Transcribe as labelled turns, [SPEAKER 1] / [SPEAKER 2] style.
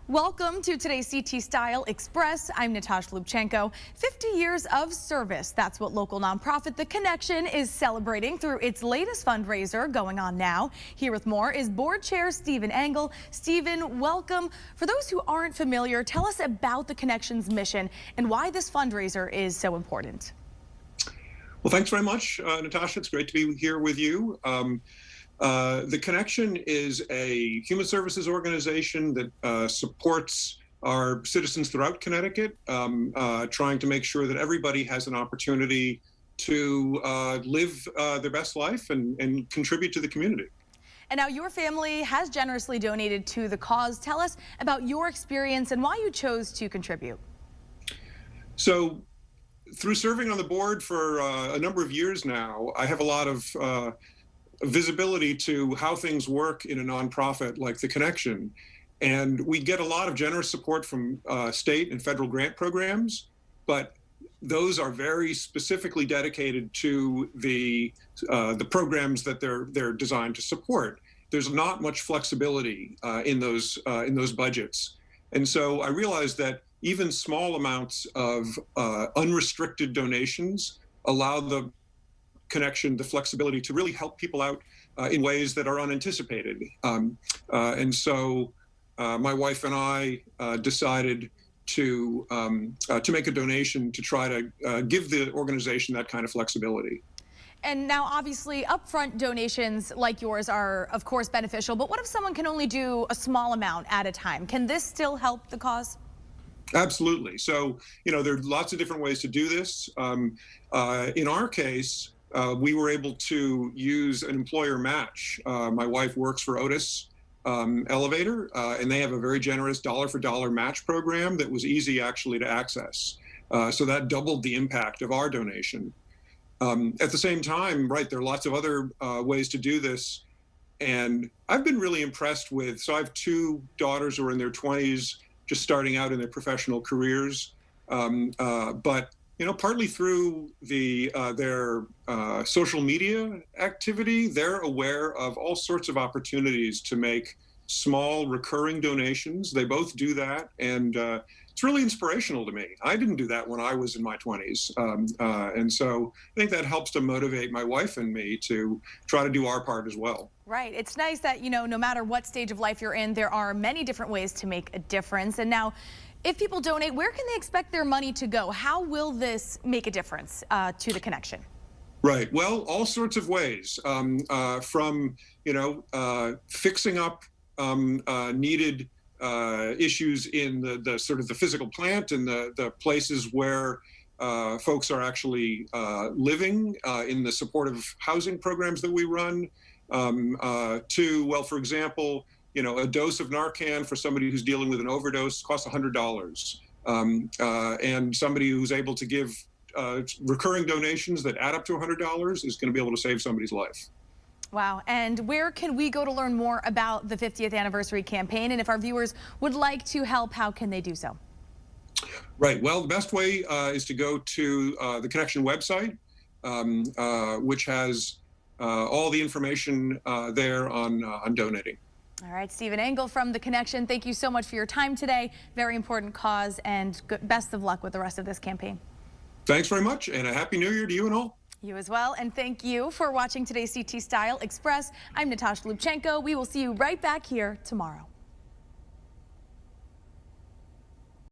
[SPEAKER 1] Welcome to today's CT Style Express. I'm Natasha Lubchenko. 50 years of service. That's what local nonprofit The Connection is celebrating through its latest fundraiser going on now. Here with more is board chair Stephen Engel. Stephen, welcome. For those who aren't familiar, tell us about The Connection's mission and why this fundraiser is so important.
[SPEAKER 2] Well, thanks very much, Natasha. It's great to be here with you. The Connection is a human services organization that supports our citizens throughout Connecticut, trying to make sure that everybody has an opportunity to live their best life and contribute to the community.
[SPEAKER 1] And now your family has generously donated to the cause. Tell us about your experience and why you chose to contribute.
[SPEAKER 2] So, through serving on the board for a number of years now, I have a lot of visibility to how things work in a nonprofit like The Connection. And we get a lot of generous support from state and federal grant programs, but those are very specifically dedicated to the programs that they're designed to support. There's not much flexibility in those budgets. And so I realized that even small amounts of unrestricted donations allow the Connection the flexibility to really help people out in ways that are unanticipated. And so my wife and I decided to make a donation to try to give the organization that kind of flexibility.
[SPEAKER 1] And now, obviously, upfront donations like yours are, of course, beneficial. But what if someone can only do a small amount at a time? Can this still help the cause?
[SPEAKER 2] Absolutely. So, there are lots of different ways to do this. In our case, we were able to use an employer match. My wife works for Otis Elevator, and they have a very generous dollar-for-dollar match program that was easy actually to access. So that doubled the impact of our donation. At the same time, right, there are lots of other ways to do this. And I've been really impressed with, so I have two daughters who are in their 20s, just starting out in their professional careers. But partly through their social media activity, they're aware of all sorts of opportunities to make small recurring donations. They both do that, and it's really inspirational to me. I didn't do that when I was in my 20s, and so I think that helps to motivate my wife and me to try to do our part as well.
[SPEAKER 1] Right. It's nice that, no matter what stage of life you're in, there are many different ways to make a difference. And now, if people donate, where can they expect their money to go? How will this make a difference to The Connection?
[SPEAKER 2] Right. Well, all sorts of ways, from, fixing up needed issues in the sort of the physical plant and the places where folks are actually living in the supportive housing programs that we run, to, well, for example, a dose of Narcan for somebody who's dealing with an overdose costs $100. And somebody who's able to give recurring donations that add up to $100 is going to be able to save somebody's life.
[SPEAKER 1] Wow. And where can we go to learn more about the 50th anniversary campaign? And if our viewers would like to help, how can they do so?
[SPEAKER 2] Right. Well, the best way is to go to the Connection website, which has all the information there on donating.
[SPEAKER 1] All right, Stephen Engel from The Connection, thank you so much for your time today. Very important cause, and best of luck with the rest of this campaign.
[SPEAKER 2] Thanks very much, and a Happy New Year to you and all.
[SPEAKER 1] You as well, and thank you for watching today's CT Style Express. I'm Natasha Lubchenko. We will see you right back here tomorrow.